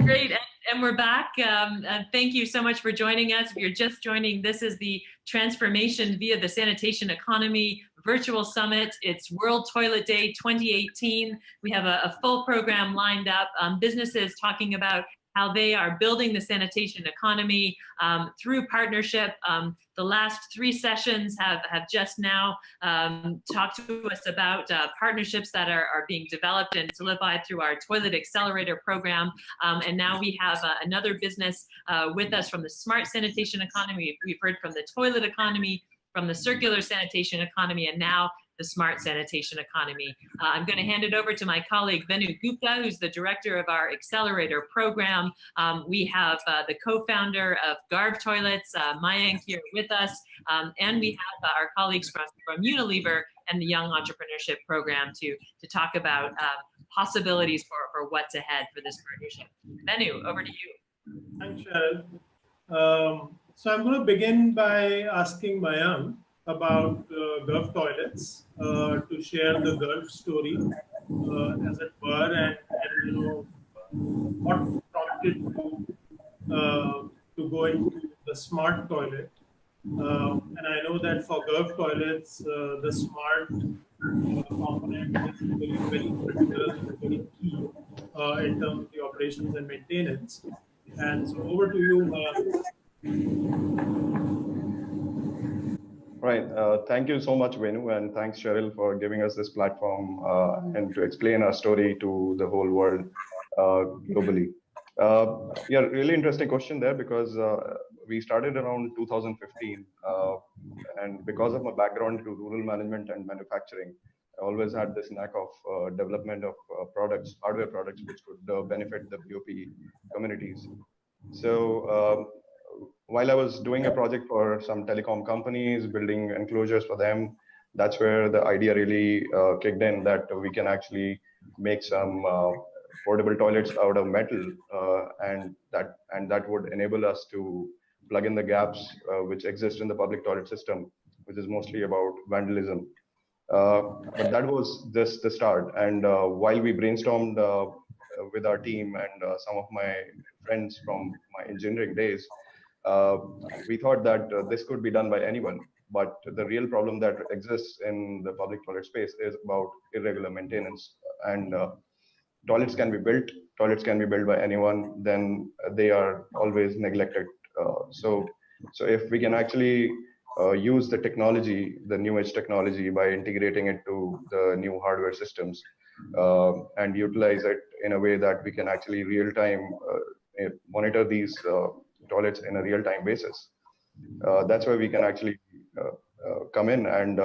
Great, and we're back. Thank you so much for joining us. If you're just joining, this is the Transformation via the Sanitation Economy Virtual Summit. It's World Toilet Day 2018. We have a full program lined up. Businesses talking about how they are building the sanitation economy through partnership. The last 3 sessions have just now talked to us about partnerships that are being developed and solidified through our Toilet Accelerator program. And now we have another business with us from the smart sanitation economy. We've heard from the toilet economy, from the circular sanitation economy, and now the smart sanitation economy. I'm going to hand it over to my colleague Venu Gupta, who's the director of our Accelerator program. We have the co-founder of Garv Toilets, Mayank, here with us, and we have our colleagues from Unilever and the Young Entrepreneurship Program to talk about possibilities for what's ahead for this partnership. Venu, over to you. Thanks, Cheryl. So I'm going to begin by asking Mayank about Garv Toilets to share the Garv story, as it were, and you know what prompted to go into the smart toilet. And I know that for Garv Toilets, the smart component is very critical and very key in terms of the operations and maintenance. And so over to you, Mayank. Right. Thank you so much, Venu, and thanks, Cheryl, for giving us this platform and to explain our story to the whole world globally. Yeah, really interesting question there, because we started around 2015, and because of my background to rural management and manufacturing, I always had this knack of development of products, hardware products, which could benefit the BOP communities. So while I was doing a project for some telecom companies, building enclosures for them, that's where the idea really kicked in, that we can actually make some portable toilets out of metal, and that would enable us to plug in the gaps which exist in the public toilet system, which is mostly about vandalism. But that was just the start. And while we brainstormed with our team and some of my friends from my engineering days, we thought that this could be done by anyone. But the real problem that exists in the public toilet space is about irregular maintenance. And toilets can be built by anyone, then they are always neglected. So if we can actually use the technology, the new age technology, by integrating it to the new hardware systems and utilize it in a way that we can actually real time monitor these toilets in a real-time basis. That's where we can actually come in and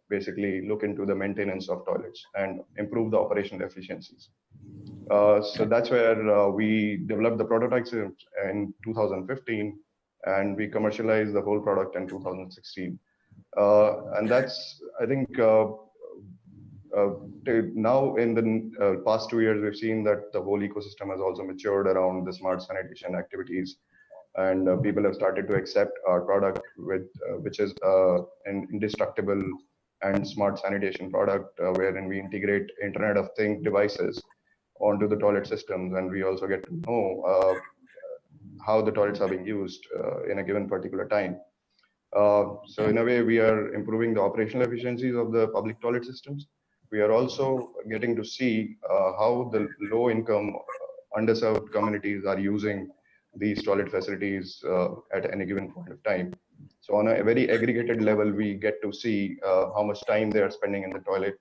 basically look into the maintenance of toilets and improve the operational efficiencies. So that's where we developed the prototypes in 2015, and we commercialized the whole product in 2016. And that's, I think, now in the past 2 years, we've seen that the whole ecosystem has also matured around the smart sanitation activities. And people have started to accept our product, which is an indestructible and smart sanitation product, wherein we integrate Internet of Things devices onto the toilet systems, and we also get to know how the toilets are being used in a given particular time. So in a way, we are improving the operational efficiencies of the public toilet systems. We are also getting to see how the low-income, underserved communities are using these toilet facilities at any given point of time. So on a very aggregated level, we get to see how much time they are spending in the toilet,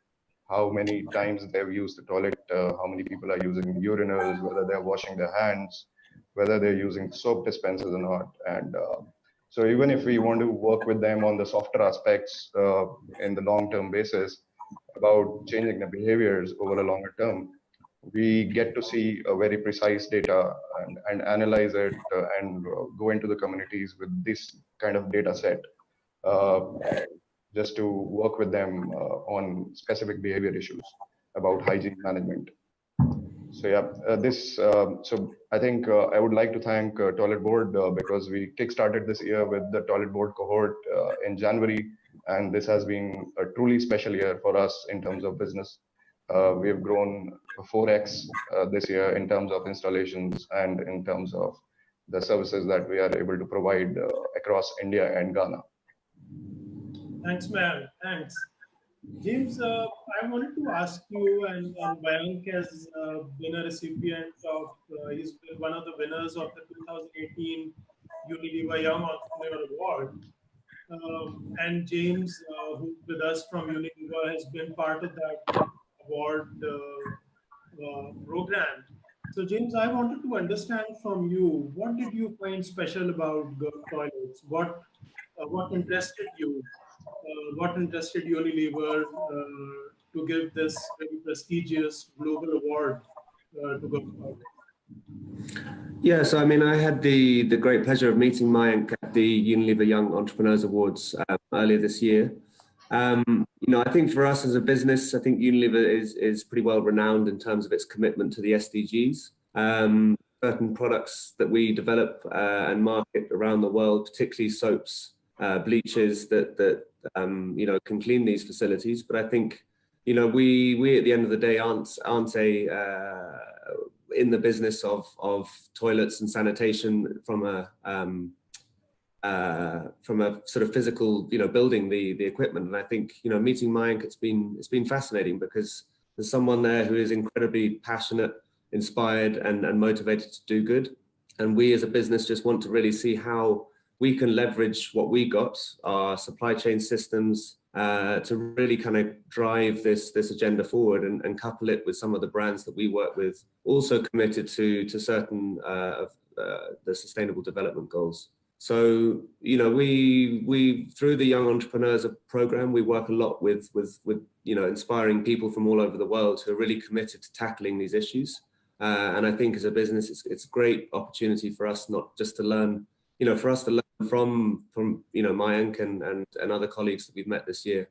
how many times they've used the toilet, how many people are using urinals, whether they're washing their hands, whether they're using soap dispensers or not. And so even if we want to work with them on the softer aspects in the long-term basis about changing the behaviors over a longer term, we get to see a very precise data and analyze it and go into the communities with this kind of data set just to work with them on specific behavior issues about hygiene management. So yeah, so I think I would like to thank Toilet Board because we kickstarted this year with the Toilet Board cohort in January, and this has been a truly special year for us in terms of business. we have grown 4x this year in terms of installations and in terms of the services that we are able to provide across India and Ghana. Thanks, Mayank. Thanks. James, I wanted to ask you, and Mayank has been a recipient of, he's been one of the winners of the 2018 Unilever Young Entrepreneur Award. And James, who's with us from Unilever, has been part of that award program. So, James, I wanted to understand from you, what did you find special about Garv toilets? What interested you? What interested Unilever to give this very prestigious global award to Garv toilets? Yeah, so I mean, I had the great pleasure of meeting Mayank at the Unilever Young Entrepreneurs Awards earlier this year. You know, I think for us as a business, I think Unilever is pretty well renowned in terms of its commitment to the SDGs. Certain products that we develop and market around the world, particularly soaps, bleaches that you know, can clean these facilities. But I think, you know, we at the end of the day aren't in the business of toilets and sanitation from a sort of physical, you know, building the equipment. And I think, you know, meeting Mayank, it's been fascinating because there's someone there who is incredibly passionate, inspired, and motivated to do good. And we as a business just want to really see how we can leverage what we got, our supply chain systems, to really kind of drive this agenda forward and couple it with some of the brands that we work with, also committed to certain of the sustainable development goals. So, you know, we through the Young Entrepreneurs program, we work a lot with you know, inspiring people from all over the world who are really committed to tackling these issues. And I think as a business, it's a great opportunity for us not just to learn, you know, for us to learn from you know, Mayank and other colleagues that we've met this year.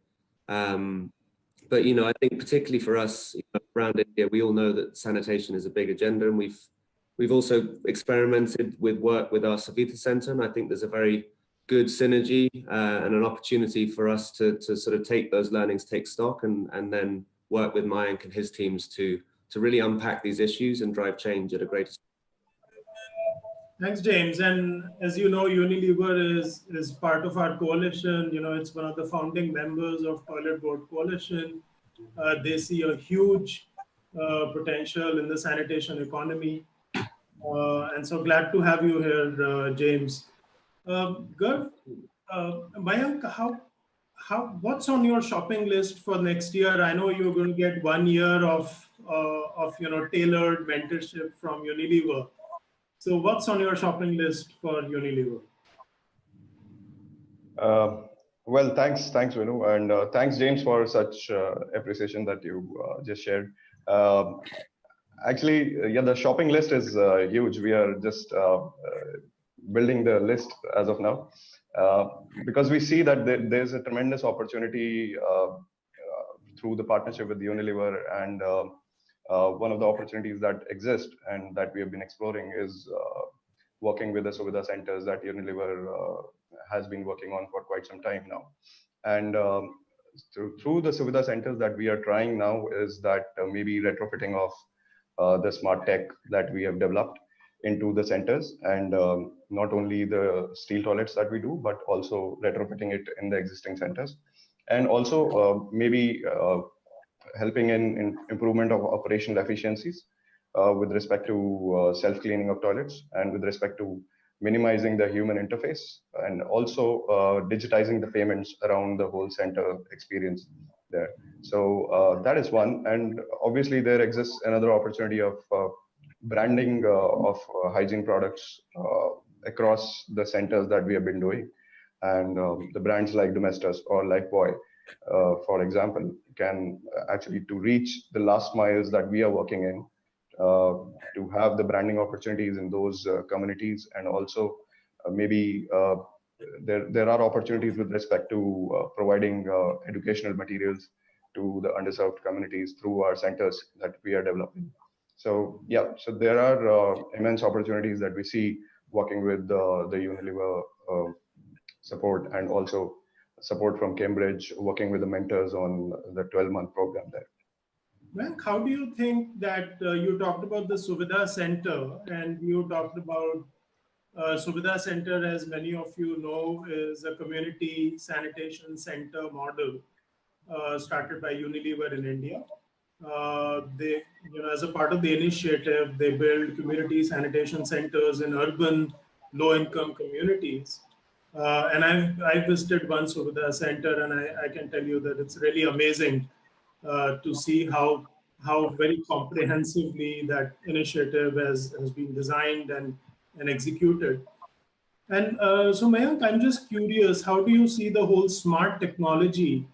But, you know, I think particularly for us, you know, around India, we all know that sanitation is a big agenda, and we've also experimented with work with our Savita Center, and I think there's a very good synergy and an opportunity for us to sort of take those learnings, take stock, and then work with Mayank and his teams to really unpack these issues and drive change at a greater scale. Thanks, James. And as you know, Unilever is part of our coalition. You know, it's one of the founding members of Toilet Board Coalition. They see a huge potential in the sanitation economy. And so glad to have you here, James. Garv, Mayank, what's on your shopping list for next year? I know you're going to get 1 year of you know, tailored mentorship from Unilever. So what's on your shopping list for Unilever? Well, thanks, Venu, and thanks, James, for such appreciation that you just shared. Actually, yeah, the shopping list is huge. We are just building the list as of now, because we see that there's a tremendous opportunity through the partnership with Unilever, and one of the opportunities that exist and that we have been exploring is working with the Suvidha centers that Unilever has been working on for quite some time now. And through the Suvidha centers that we are trying now is that maybe retrofitting of the smart tech that we have developed into the centers, and not only the steel toilets that we do, but also retrofitting it in the existing centers, and also maybe helping in improvement of operational efficiencies with respect to self-cleaning of toilets, and with respect to minimizing the human interface, and also digitizing the payments around the whole center experience there. So that is one. And obviously there exists another opportunity of branding of hygiene products across the centers that we have been doing. And the brands like Domestos or Lifebuoy, for example, can actually, to reach the last miles that we are working in, to have the branding opportunities in those communities. And also maybe there are opportunities with respect to providing educational materials to the underserved communities through our centers that we are developing. So yeah, so there are immense opportunities that we see working with the Unilever support, and also support from Cambridge, working with the mentors on the 12-month program there. Mayank, how do you think that you talked about the Suvidha Center, and you talked about Suvidha Center, as many of you know, is a community sanitation center model started by Unilever in India. They, as a part of the initiative, they build community sanitation centers in urban low-income communities. And I visited one Suvidha center, and I can tell you that it's really amazing to see how very comprehensively that initiative has been designed and executed. And so, Mayank, I'm just curious, how do you see the whole smart technology,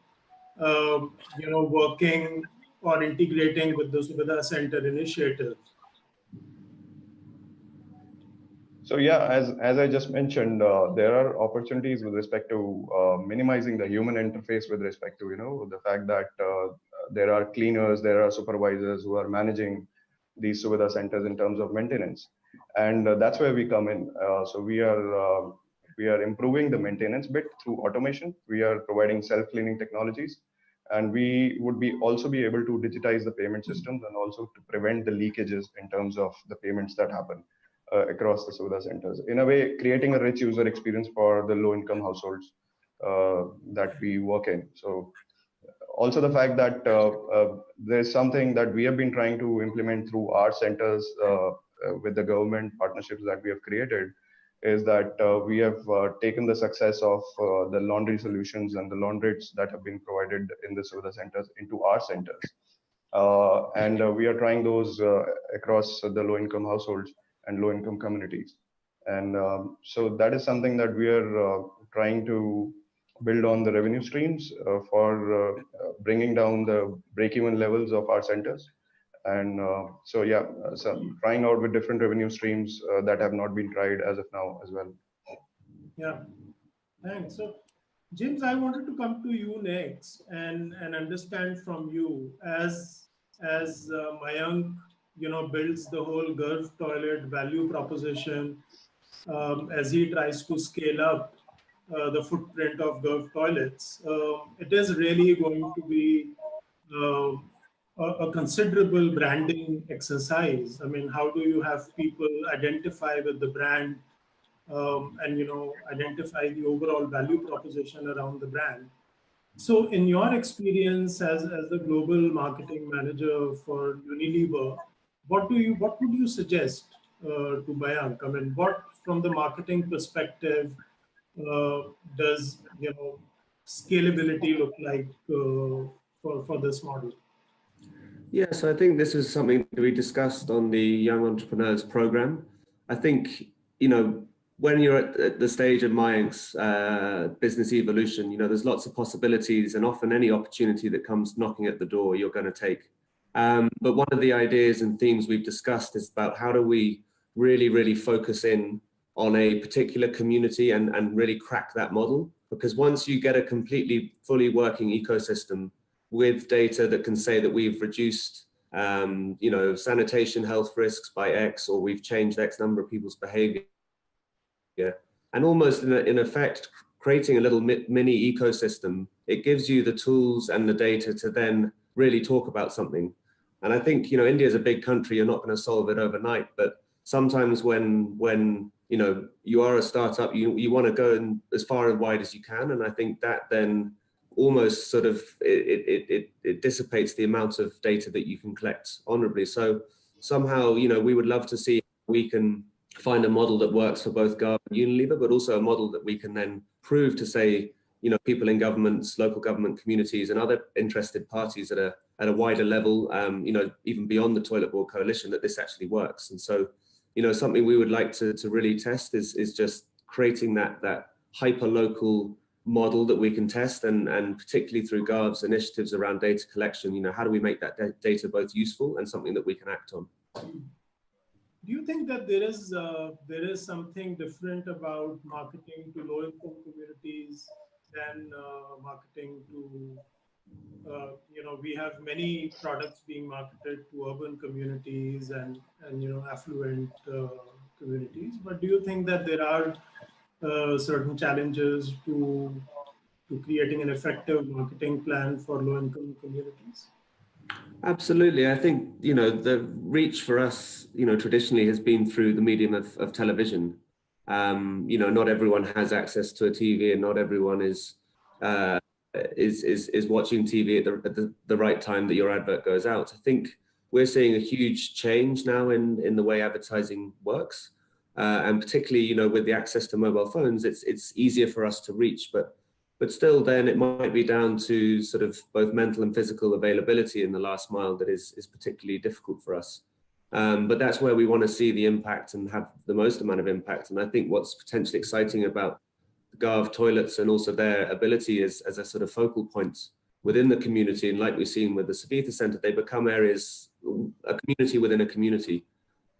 working or integrating with the Suvidha Center initiative? So yeah, as I just mentioned, there are opportunities with respect to minimizing the human interface with respect to the fact that there are cleaners, there are supervisors who are managing these Suvidha centers in terms of maintenance, and that's where we come in. So we are improving the maintenance bit through automation. We are providing self-cleaning technologies, and we would also be able to digitize the payment systems and also to prevent the leakages in terms of the payments that happen across the Suvidha centers. In a way, creating a rich user experience for the low-income households that we work in. So also the fact that there's something that we have been trying to implement through our centers with the government partnerships that we have created is that we have taken the success of the laundry solutions and the laundries that have been provided in the Suvidha centers into our centers. And we are trying those across the low-income households and low-income communities. And so that is something that we are trying to build on the revenue streams for bringing down the break-even levels of our centers. And so yeah, so trying out with different revenue streams that have not been tried as of now as well. Yeah, thanks. So James, I wanted to come to you next and understand from you as Mayank, builds the whole Garv toilet value proposition as he tries to scale up the footprint of Garv toilets. It is really going to be a considerable branding exercise. I mean, how do you have people identify with the brand and identify the overall value proposition around the brand? So in your experience as the global marketing manager for Unilever, what would you suggest to Mayank? I mean, what from the marketing perspective does scalability look like for this model? Yeah, so I think this is something that we discussed on the Young Entrepreneurs Program. I think, when you're at the stage of Mayank's business evolution, there's lots of possibilities, and often any opportunity that comes knocking at the door, you're going to take. But one of the ideas and themes we've discussed is about how do we really, really focus in on a particular community and really crack that model. Because once you get a completely fully working ecosystem with data that can say that we've reduced sanitation health risks by X, or we've changed X number of people's behavior, and almost in effect creating a little mini ecosystem, it gives you the tools and the data to then really talk about something. And I think India is a big country, you're not going to solve it overnight, but sometimes when you are a startup, you want to go in as far and wide as you can, and I think that then almost sort of it dissipates the amount of data that you can collect honorably. So somehow we would love to see we can find a model that works for both Garv and Unilever, but also a model that we can then prove to say people in governments, local government communities, and other interested parties at a wider level, even beyond the Toilet Board Coalition, that this actually works. And so something we would like to really test is just creating that hyper local model that we can test, and particularly through Garv's initiatives around data collection, how do we make that data both useful and something that we can act on? Do you think that there is something different about marketing to low-income communities than marketing to we have many products being marketed to urban communities and affluent communities, but do you think that there are certain challenges to creating an effective marketing plan for low-income communities? Absolutely. I think, the reach for us, traditionally has been through the medium of television. Not everyone has access to a TV, and not everyone is watching TV at the right time that your advert goes out. I think we're seeing a huge change now in the way advertising works. And particularly, with the access to mobile phones, it's easier for us to reach, but still then it might be down to sort of both mental and physical availability in the last mile that is particularly difficult for us. But that's where we want to see the impact and have the most amount of impact. And I think what's potentially exciting about the Garv toilets and also their ability as a sort of focal point within the community, and like we've seen with the Savitha Centre, they become areas, a community within a community.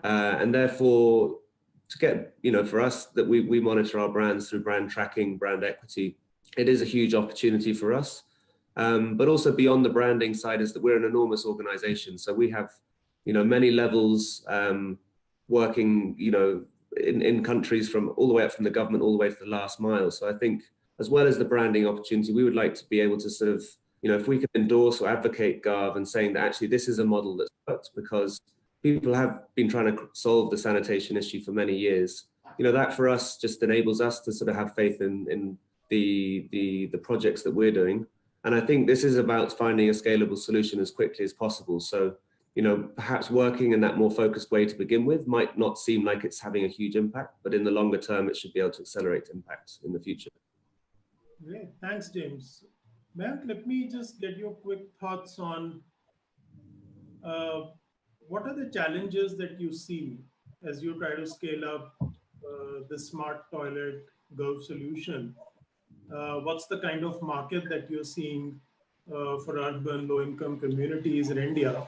And therefore, to get, for us, that we monitor our brands through brand tracking, brand equity, it is a huge opportunity for us. But also beyond the branding side is that we're an enormous organization. So we have, many levels working, in countries from all the way up from the government all the way to the last mile. So I think as well as the branding opportunity, we would like to be able to sort of, if we can endorse or advocate Garv and saying that actually this is a model that's worked, because people have been trying to solve the sanitation issue for many years. That for us just enables us to sort of have faith in the projects that we're doing. And I think this is about finding a scalable solution as quickly as possible. So, perhaps working in that more focused way to begin with might not seem like it's having a huge impact, but in the longer term, it should be able to accelerate impact in the future. Great, thanks, James. Mayank, let me just get your quick thoughts on what are the challenges that you see as you try to scale up the smart toilet Garv solution? What's the kind of market that you're seeing for urban low-income communities in India?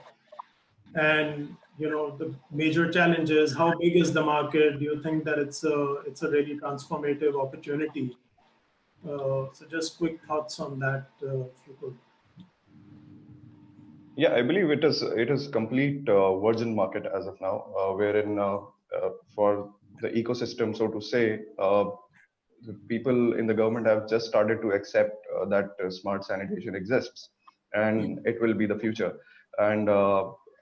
And the major challenges, how big is the market? Do you think that it's a really transformative opportunity? So just quick thoughts on that, if you could. Yeah, I believe it is complete virgin market as of now, wherein for the ecosystem, so to say, the people in the government have just started to accept that smart sanitation exists, and it will be the future.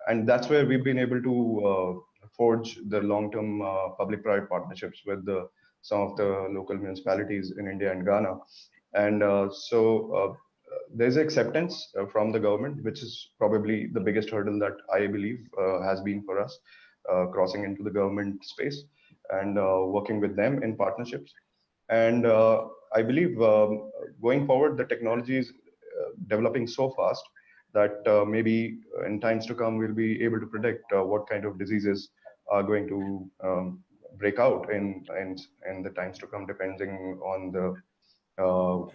And that's where we've been able to forge the long-term public-private partnerships with some of the local municipalities in India and Ghana. And so there's acceptance from the government, which is probably the biggest hurdle that I believe has been for us, crossing into the government space and working with them in partnerships. And I believe going forward, the technology is developing so fast that maybe in times to come, we'll be able to predict what kind of diseases are going to break out in the times to come, depending on the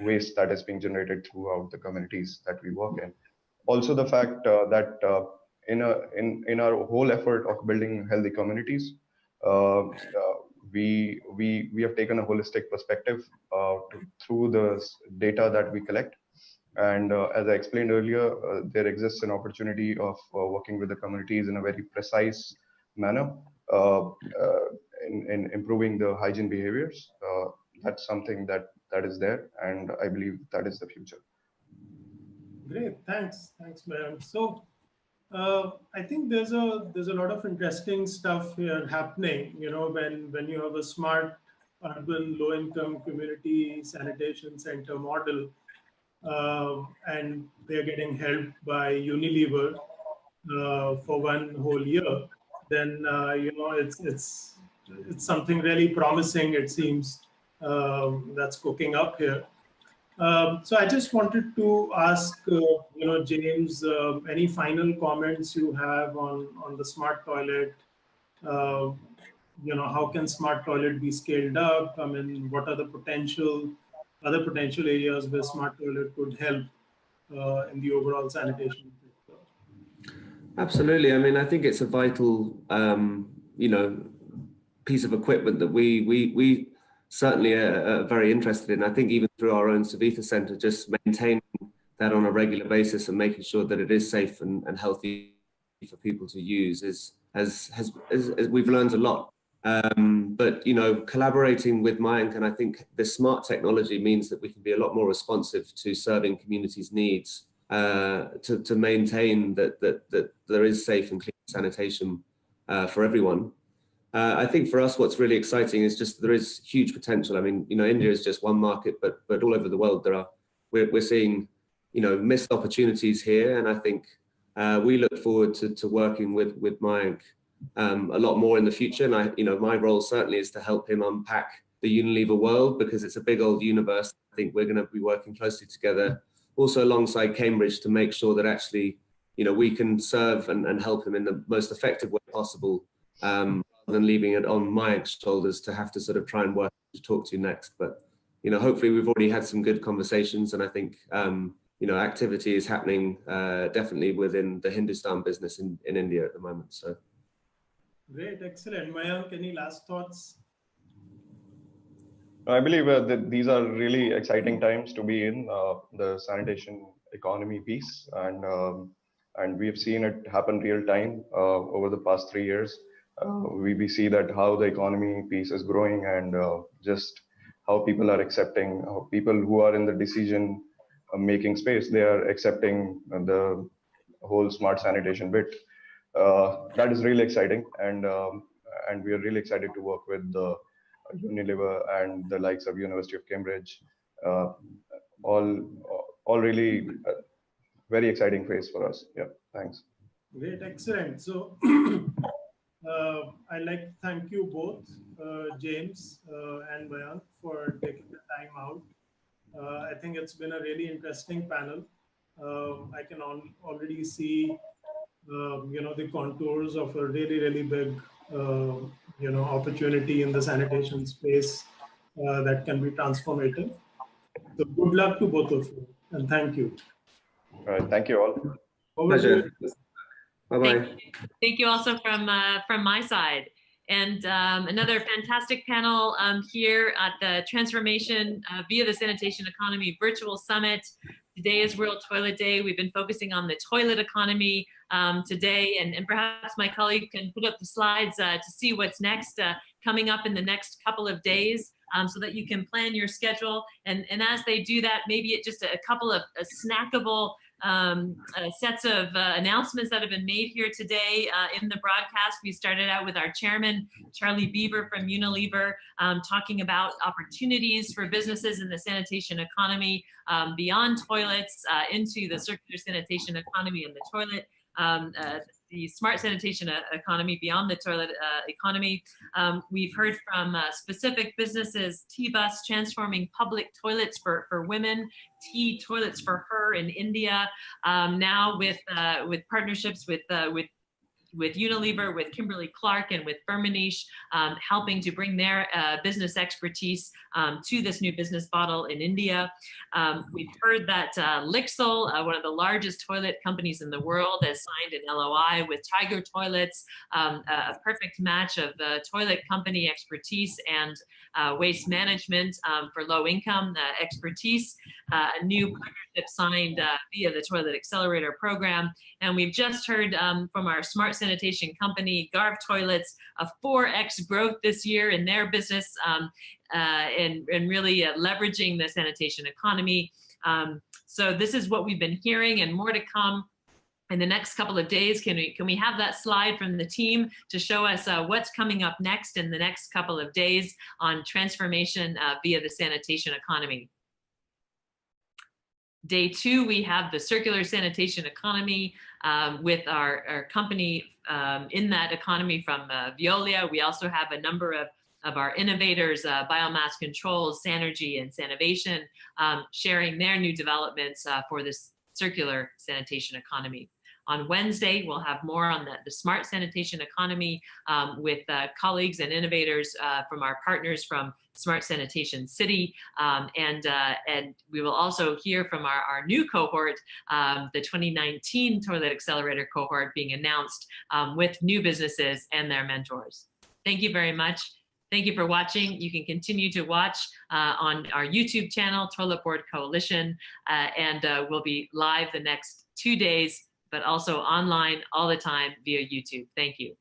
waste that is being generated throughout the communities that we work in. Also, the fact that in our whole effort of building healthy communities, we have taken a holistic perspective through the data that we collect. And as I explained earlier, there exists an opportunity of working with the communities in a very precise manner in improving the hygiene behaviors. That's something that is there, and I believe that is the future. Great, thanks, Mayank. So I think there's a lot of interesting stuff here happening. When you have a smart urban low-income community sanitation center model, and they're getting helped by Unilever for one whole year, then it's something really promising, it seems, that's cooking up here. So I just wanted to ask, James, any final comments you have on the smart toilet? How can smart toilet be scaled up? I mean, what are the other potential areas where smart toilet could help in the overall sanitation sector? Absolutely. I mean, I think it's a vital, piece of equipment that we certainly are very interested in. I think even through our own Savitha Centre, just maintaining that on a regular basis and making sure that it is safe and healthy for people to use as we've learned a lot. But collaborating with Mayank, and I think this smart technology means that we can be a lot more responsive to serving communities' needs to maintain that there is safe and clean sanitation for everyone. I think for us, what's really exciting is just there is huge potential. I mean, India is just one market, but all over the world we're seeing, missed opportunities here, and I think we look forward to working with Mayank a lot more in the future. And my role certainly is to help him unpack the Unilever world, because it's a big old universe. I think we're going to be working closely together, also alongside Cambridge, to make sure that actually, we can serve and help him in the most effective way possible, rather than leaving it on Mayank's shoulders to have to sort of try and work to talk to you next. But, hopefully we've already had some good conversations, and I think, activity is happening definitely within the Hindustan business in India at the moment. So. Great, excellent. Mayank, any last thoughts? I believe that these are really exciting times to be in the sanitation economy piece, and we've seen it happen real time over the past 3 years. We see that how the economy piece is growing, and just how people are accepting, how people who are in the decision making space, they are accepting the whole smart sanitation bit. That is really exciting, and we are really excited to work with Unilever and the likes of University of Cambridge. All really very exciting phase for us. Yeah, thanks. Great, excellent. So I'd like to thank you both, James and Mayank, for taking the time out. I think it's been a really interesting panel. I can already see the contours of a really big opportunity in the sanitation space that can be transformative. So good luck to both of you, and thank you. All right, thank you all. Pleasure. Bye-bye. Thank you also from my side. And another fantastic panel here at the Transformation via the Sanitation Economy Virtual Summit. Today is World Toilet Day. We've been focusing on the toilet economy today, and perhaps my colleague can put up the slides to see what's next coming up in the next couple of days, so that you can plan your schedule. And as they do that, maybe just a couple of snackable sets of announcements that have been made here today in the broadcast. We started out with our chairman, Charlie Beaver from Unilever, talking about opportunities for businesses in the sanitation economy beyond toilets into the circular sanitation economy and the toilet. The smart sanitation economy beyond the toilet economy. We've heard from specific businesses, T-Bus transforming public toilets for women, T Toilets for Her in India, now with partnerships with Unilever, with Kimberly-Clark, and with Firmenich, helping to bring their business expertise to this new business model in India. We've heard that Lixil, one of the largest toilet companies in the world, has signed an LOI with Tiger Toilets, a perfect match of toilet company expertise and waste management for low-income expertise. A new partnership signed via the Toilet Accelerator program. And we've just heard from our smart sanitation company, Garv Toilets, a 4x growth this year in their business, and really leveraging the sanitation economy. So this is what we've been hearing, and more to come in the next couple of days. Can we have that slide from the team to show us what's coming up next in the next couple of days on transformation via the sanitation economy? Day 2, we have the circular sanitation economy with our company in that economy from Veolia. We also have a number of our innovators, Biomass Controls, Sanergy, and Sanovation, sharing their new developments for this circular sanitation economy. On Wednesday, we'll have more on the smart sanitation economy with colleagues and innovators from our partners from Smart Sanitation City. And we will also hear from our new cohort, the 2019 Toilet Accelerator cohort being announced with new businesses and their mentors. Thank you very much. Thank you for watching. You can continue to watch on our YouTube channel, Toilet Board Coalition, and we'll be live the next 2 days, but also online all the time via YouTube. Thank you.